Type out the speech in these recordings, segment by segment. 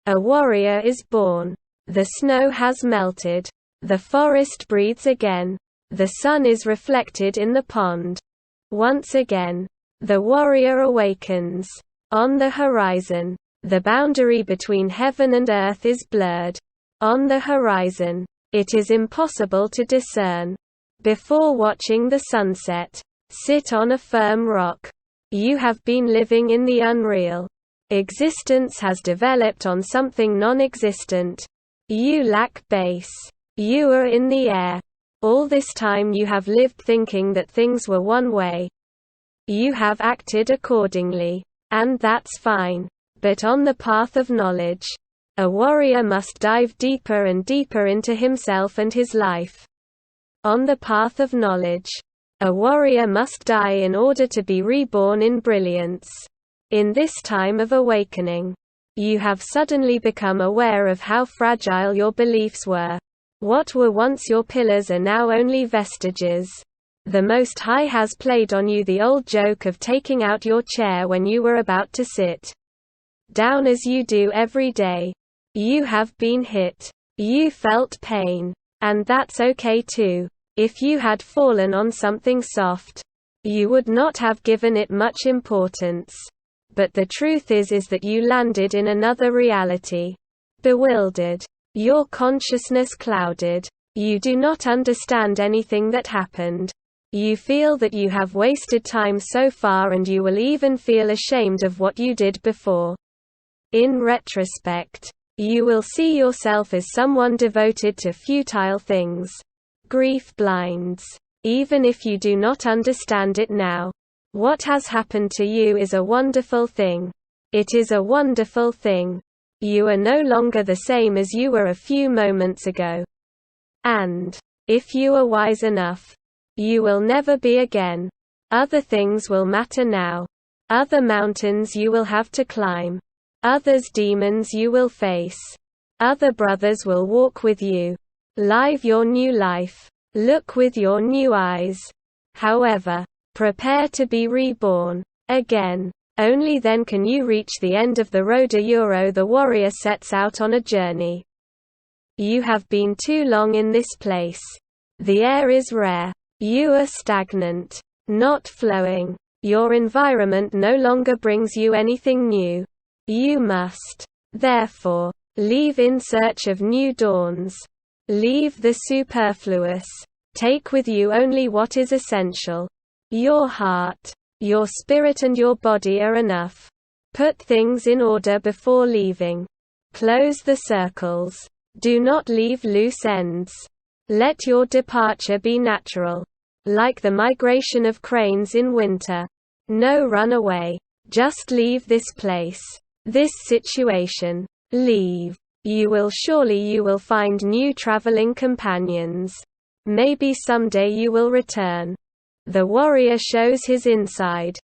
A warrior is born. The snow has melted. The forest breathes again. The sun is reflected in the pond. Once again. The warrior awakens. On the horizon. The boundary between heaven and earth is blurred. On the horizon. It is impossible to discern. Before watching the sunset, sit on a firm rock. You have been living in the unreal. Existence has developed on something non-existent. You lack base. You are in the air. All this time you have lived thinking that things were one way. You have acted accordingly. And that's fine. But on the path of knowledge, a warrior must dive deeper and deeper into himself and his life. On the path of knowledge, a warrior must die in order to be reborn in brilliance. In this time of awakening, you have suddenly become aware of how fragile your beliefs were. What were once your pillars are now only vestiges. The Most High has played on you the old joke of taking out your chair when you were about to sit down, as you do every day. You have been hit. You felt pain. And that's okay too. If you had fallen on something soft, you would not have given it much importance. But the truth is that you landed in another reality. Bewildered. Your consciousness clouded. You do not understand anything that happened. You feel that you have wasted time so far, and you will even feel ashamed of what you did before. In retrospect, you will see yourself as someone devoted to futile things. Grief blinds. Even if you do not understand it now. What has happened to you is a wonderful thing. It is a wonderful thing. You are no longer the same as you were a few moments ago. And, if you are wise enough, you will never be again. Other things will matter now. Other mountains you will have to climb. Others demons you will face. Other brothers will walk with you. Live your new life. Look with your new eyes. However, prepare to be reborn again. Only then can you reach the end of the road. The warrior sets out on a journey. You have been too long in this place. The air is rare. You are stagnant, not flowing. Your environment no longer brings you anything new. You must, therefore, leave in search of new dawns. Leave the superfluous. Take with you only what is essential. Your heart, your spirit and your body are enough. Put things in order before leaving. Close the circles. Do not leave loose ends. Let your departure be natural. Like the migration of cranes in winter. No runaway. Just leave this place. This situation. Leave. You will find new traveling companions. Maybe someday you will return. The warrior shows his inside.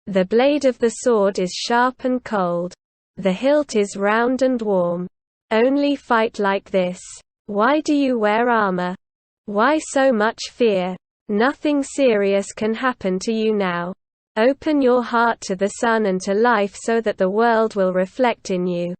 The blade of the sword is sharp and cold. The hilt is round and warm. Only fight like this. Why do you wear armor? Why so much fear? Nothing serious can happen to you now. Open your heart to the sun and to life so that the world will reflect in you.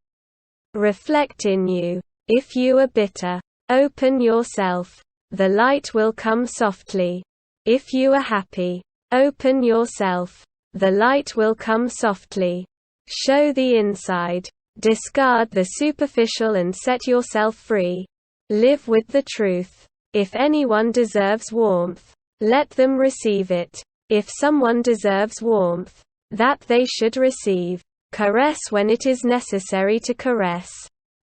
Reflect in you. If you are bitter, open yourself. The light will come softly. If you are happy, open yourself. The light will come softly. Show the inside. Discard the superficial and set yourself free. Live with the truth. If anyone deserves warmth, let them receive it. If someone deserves warmth, that they should receive. Caress when it is necessary to caress.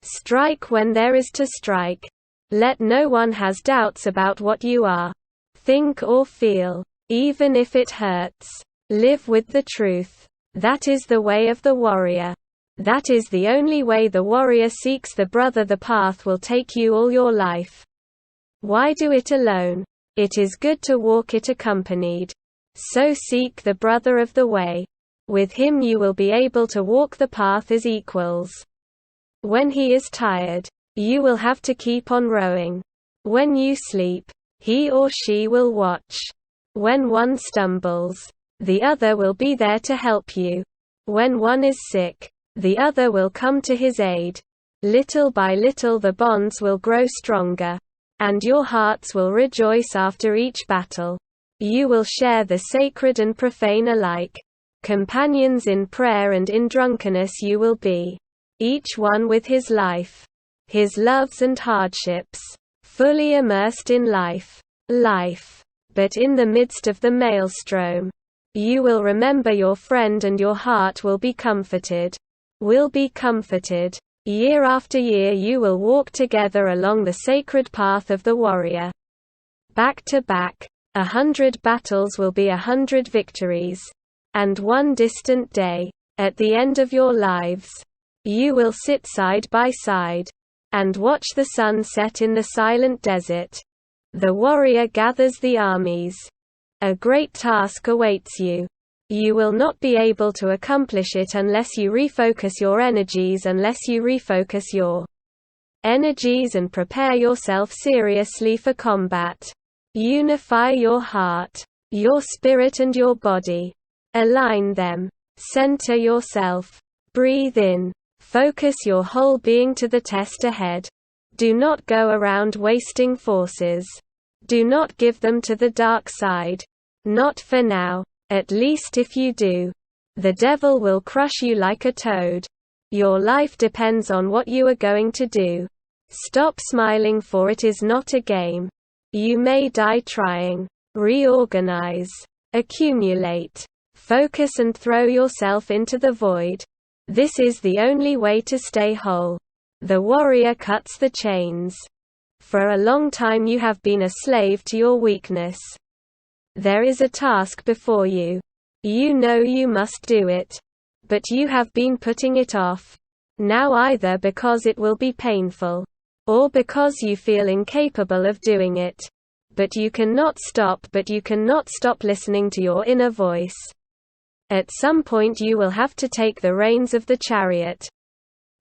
Strike when there is to strike. Let no one has doubts about what you are. Think or feel, even if it hurts. Live with the truth. That is the way of the warrior. That is the only way the warrior seeks the brother. The path will take you all your life. Why do it alone? It is good to walk it accompanied. So seek the brother of the way. With him you will be able to walk the path as equals. When he is tired, you will have to keep on rowing. When you sleep, he or she will watch. When one stumbles, the other will be there to help you. When one is sick, the other will come to his aid. Little by little the bonds will grow stronger. And your hearts will rejoice after each battle. You will share the sacred and profane alike. Companions in prayer and in drunkenness you will be. Each one with his life. His loves and hardships. Fully immersed in life. But in the midst of the maelstrom. You will remember your friend and your heart will be comforted. Year after year you will walk together along the sacred path of the warrior. Back to back, 100 battles will be 100 victories. And one distant day, at the end of your lives, you will sit side by side and watch the sun set in the silent desert. The warrior gathers the armies. A great task awaits you. You will not be able to accomplish it unless you refocus your energies and prepare yourself seriously for combat. Unify your heart, your spirit and your body. Align them. Center yourself. Breathe in. Focus your whole being to the test ahead. Do not go around wasting forces. Do not give them to the dark side. Not for now. At least if you do, the devil will crush you like a toad. Your life depends on what you are going to do. Stop smiling, for it is not a game. You may die trying. Reorganize. Accumulate. Focus and throw yourself into the void. This is the only way to stay whole. The warrior cuts the chains. For a long time you have been a slave to your weakness. There is a task before you. You know you must do it. But you have been putting it off. Now, either because it will be painful, or because you feel incapable of doing it. But you cannot stop listening to your inner voice. At some point you will have to take the reins of the chariot.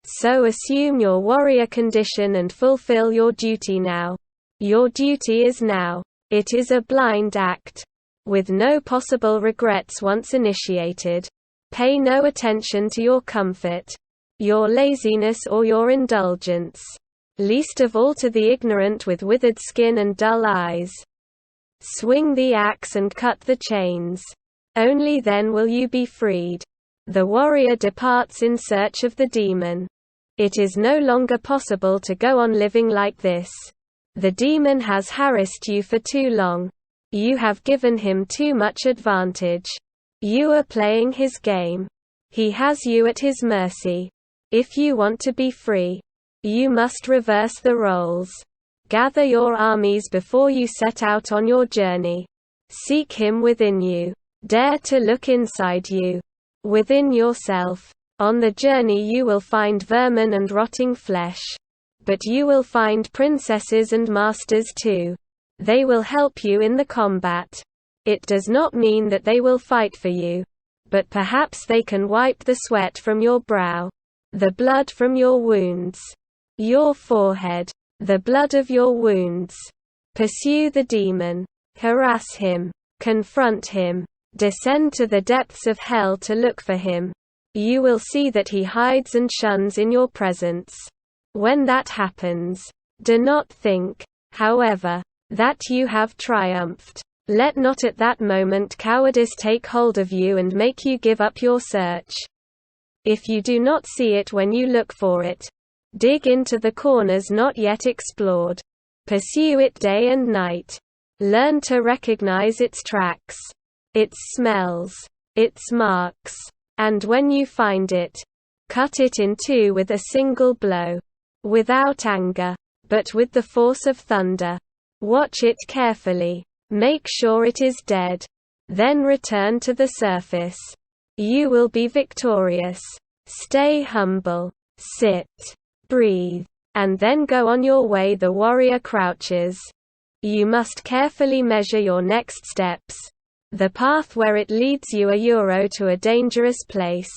So assume your warrior condition and fulfill your duty now. Your duty is now. It is a blind act. With no possible regrets once initiated. Pay no attention to your comfort, your laziness or your indulgence. Least of all to the ignorant with withered skin and dull eyes. Swing the axe and cut the chains. Only then will you be freed. The warrior departs in search of the demon. It is no longer possible to go on living like this. The demon has harassed you for too long. You have given him too much advantage. You are playing his game. He has you at his mercy. If you want to be free, you must reverse the roles. Gather your armies before you set out on your journey. Seek him within you. Dare to look inside you. Within yourself. On the journey you will find vermin and rotting flesh. But you will find princesses and masters too. They will help you in the combat. It does not mean that they will fight for you. But perhaps they can wipe the sweat from your brow. The blood from your wounds. Your forehead. The blood of your wounds. Pursue the demon. Harass him. Confront him. Descend to the depths of hell to look for him. You will see that he hides and shuns in your presence. When that happens, do not think, however, that you have triumphed. Let not at that moment cowardice take hold of you and make you give up your search. If you do not see it when you look for it, dig into the corners not yet explored. Pursue it day and night. Learn to recognize its tracks, its smells, its marks, and when you find it, cut it in two with a single blow. Without anger, but with the force of thunder. Watch it carefully. Make sure it is dead. Then return to the surface. You will be victorious. Stay humble. Sit. Breathe. And then go on your way. The warrior crouches. You must carefully measure your next steps. The path where it leads you to a dangerous place.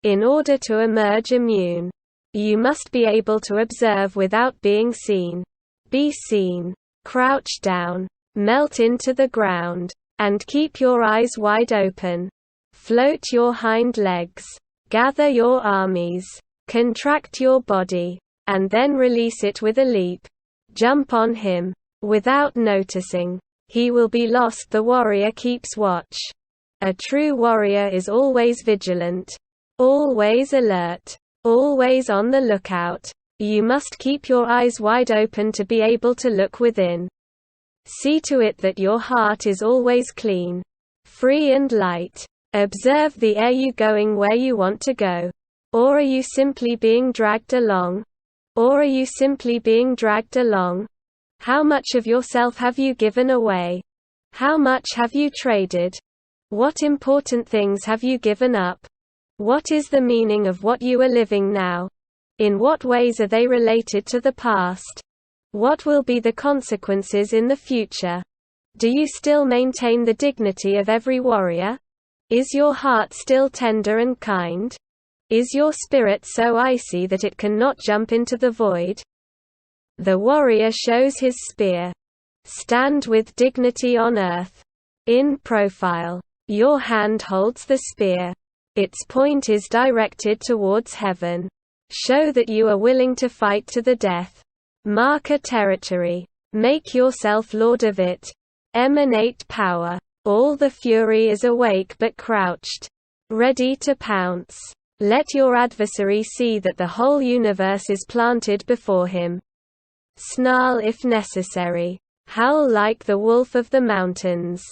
In order to emerge immune, you must be able to observe without being seen. Be seen. Crouch down. Melt into the ground. And keep your eyes wide open. Float your hind legs. Gather your armies. Contract your body. and then release it with a leap. Jump on him. Without noticing. He will be lost. The warrior keeps watch. A true warrior is always vigilant. Always alert. Always on the lookout. You must keep your eyes wide open to be able to look within. See to it that your heart is always clean, free and light. Observe the are you going where you want to go? Or are you simply being dragged along? Or are you simply being dragged along? How much of yourself have you given away? How much have you traded? What important things have you given up? What is the meaning of what you are living now? In what ways are they related to the past? What will be the consequences in the future? Do you still maintain the dignity of every warrior? Is your heart still tender and kind? Is your spirit so icy that it cannot jump into the void? The warrior shows his spear. Stand with dignity on earth. In profile. Your hand holds the spear. Its point is directed towards heaven. Show that you are willing to fight to the death. Mark a territory. Make yourself lord of it. Emanate power. All the fury is awake but crouched. Ready to pounce. Let your adversary see that the whole universe is planted before him. Snarl if necessary. Howl like the wolf of the mountains.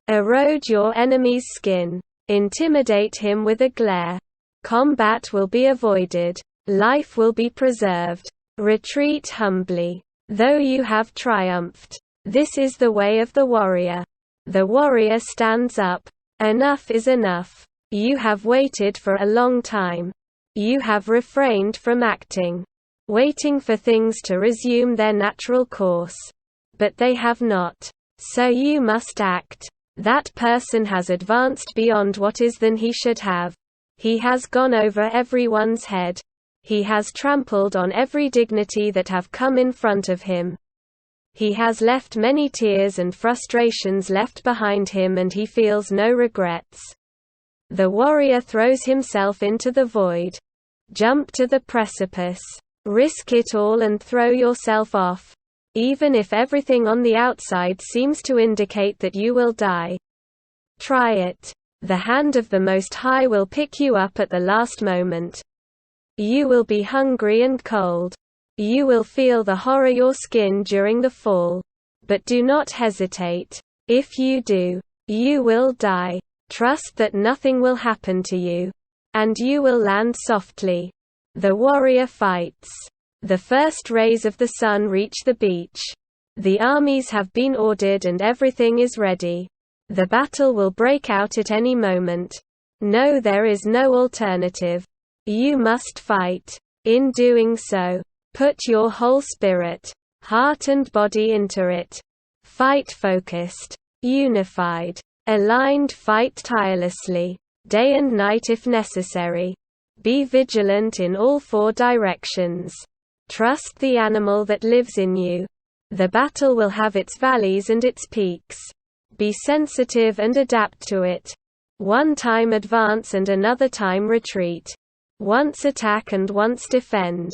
Erode your enemy's skin. Intimidate him with a glare. Combat will be avoided. Life will be preserved. Retreat humbly. Though you have triumphed. This is the way of the warrior. The warrior stands up. Enough is enough. You have waited for a long time. You have refrained from acting. Waiting for things to resume their natural course. But they have not. So you must act. That person has advanced beyond what is than he should have. He has gone over everyone's head. He has trampled on every dignity that have come in front of him. He has left many tears and frustrations left behind him, and he feels no regrets. The warrior throws himself into the void. Jump to the precipice. Risk it all and throw yourself off. Even if everything on the outside seems to indicate that you will die. Try it. The hand of the Most High will pick you up at the last moment. You will be hungry and cold. You will feel the horror your skin during the fall. But do not hesitate. If you do, you will die. Trust that nothing will happen to you. And you will land softly. The warrior fights. The first rays of the sun reach the beach. The armies have been ordered and everything is ready. The battle will break out at any moment. No, there is no alternative. You must fight. In doing so, put your whole spirit, heart and body into it. Fight focused, unified, aligned. Fight tirelessly, day and night if necessary. Be vigilant in all four directions. Trust the animal that lives in you. The battle will have its valleys and its peaks. Be sensitive and adapt to it. One time advance and another time retreat. Once attack and once defend.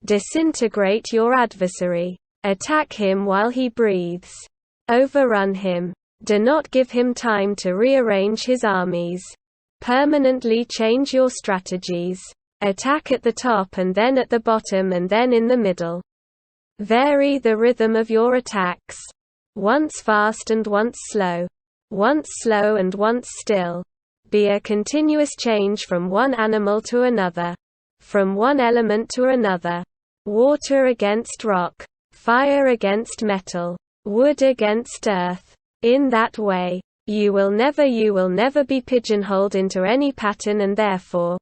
Disintegrate your adversary. Attack him while he breathes. Overrun him. Do not give him time to rearrange his armies. Permanently change your strategies. Attack at the top and then at the bottom and then in the middle. Vary the rhythm of your attacks. Once fast and once slow. Once slow and once still. Be a continuous change from one animal to another. From one element to another. Water against rock. Fire against metal. Wood against earth. In that way, you will never be pigeonholed into any pattern, and therefore,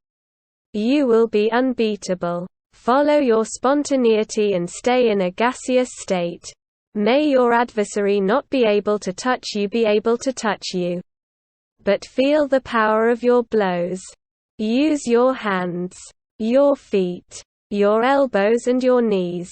you will be unbeatable. Follow your spontaneity and stay in a gaseous state. May your adversary not be able to touch you, be able to touch you. But feel the power of your blows. Use your hands, your feet, your elbows and your knees.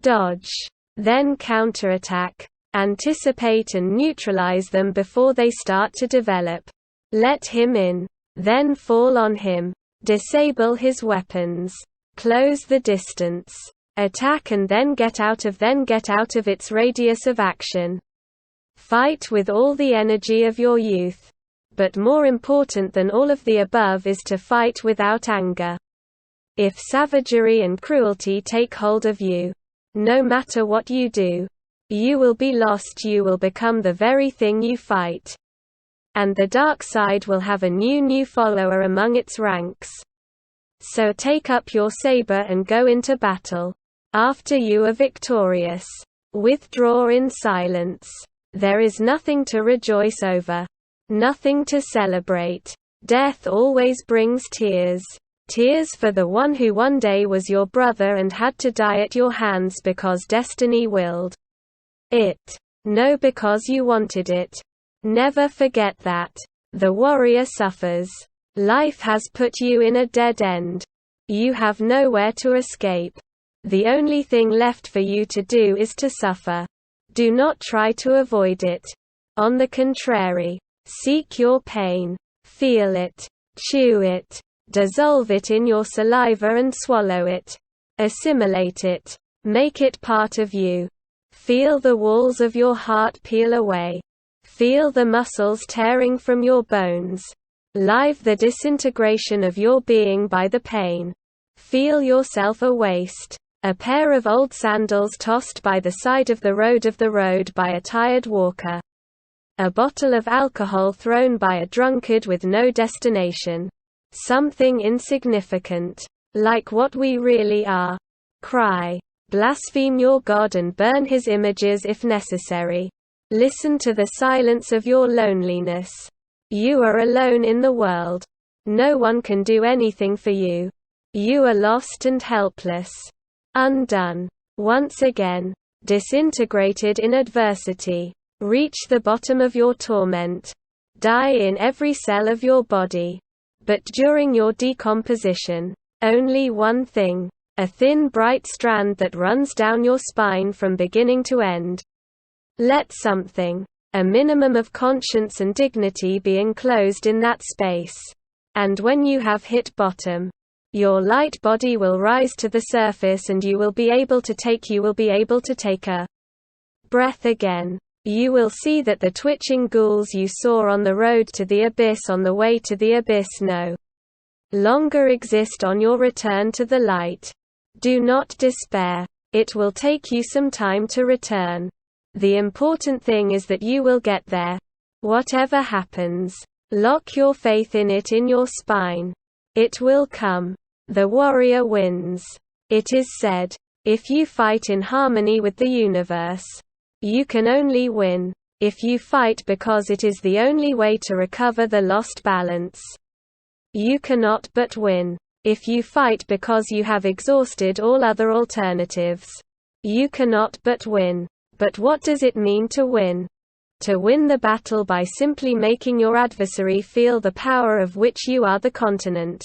Dodge. Then counterattack. Anticipate and neutralize them before they start to develop. Let him in. Then fall on him. Disable his weapons. Close the distance. Attack and then get out of its radius of action. Fight with all the energy of your youth. But more important than all of the above is to fight without anger. If savagery and cruelty take hold of you, no matter what you do, you will be lost. You will become the very thing you fight. And the dark side will have a new follower among its ranks. So take up your saber and go into battle. After you are victorious, withdraw in silence. There is nothing to rejoice over, nothing to celebrate. Death always brings tears. Tears for the one who one day was your brother and had to die at your hands because destiny willed it. No, because you wanted it. Never forget that. The warrior suffers. Life has put you in a dead end. You have nowhere to escape. The only thing left for you to do is to suffer. Do not try to avoid it. On the contrary, seek your pain. Feel it. Chew it. Dissolve it in your saliva and swallow it. Assimilate it. Make it part of you. Feel the walls of your heart peel away. Feel the muscles tearing from your bones. Live the disintegration of your being by the pain. Feel yourself a waste. A pair of old sandals tossed by the side of the road by a tired walker. A bottle of alcohol thrown by a drunkard with no destination. Something insignificant. Like what we really are. Cry. Blaspheme your God and burn his images if necessary. Listen to the silence of your loneliness. You are alone in the world. No one can do anything for you. You are lost and helpless. Undone. Once again. Disintegrated in adversity. Reach the bottom of your torment. Die in every cell of your body. But during your decomposition, only one thing. A thin bright strand that runs down your spine from beginning to end. Let something, a minimum of conscience and dignity, be enclosed in that space. And when you have hit bottom, your light body will rise to the surface and you will be able to take a breath again. You will see that the twitching ghouls you saw on the road to the abyss on the way to the abyss no longer exist on your return to the light. Do not despair. It will take you some time to return. The important thing is that you will get there. Whatever happens, lock your faith in it in your spine. It will come. The warrior wins. It is said, if you fight in harmony with the universe, you can only win. If you fight because it is the only way to recover the lost balance, you cannot but win. If you fight because you have exhausted all other alternatives, you cannot but win. But what does it mean to win? To win the battle by simply making your adversary feel the power of which you are the continent.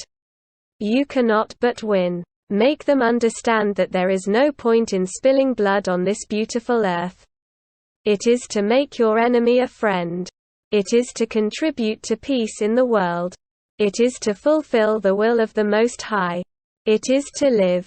You cannot but win. Make them understand that there is no point in spilling blood on this beautiful earth. It is to make your enemy a friend. It is to contribute to peace in the world. It is to fulfill the will of the Most High. It is to live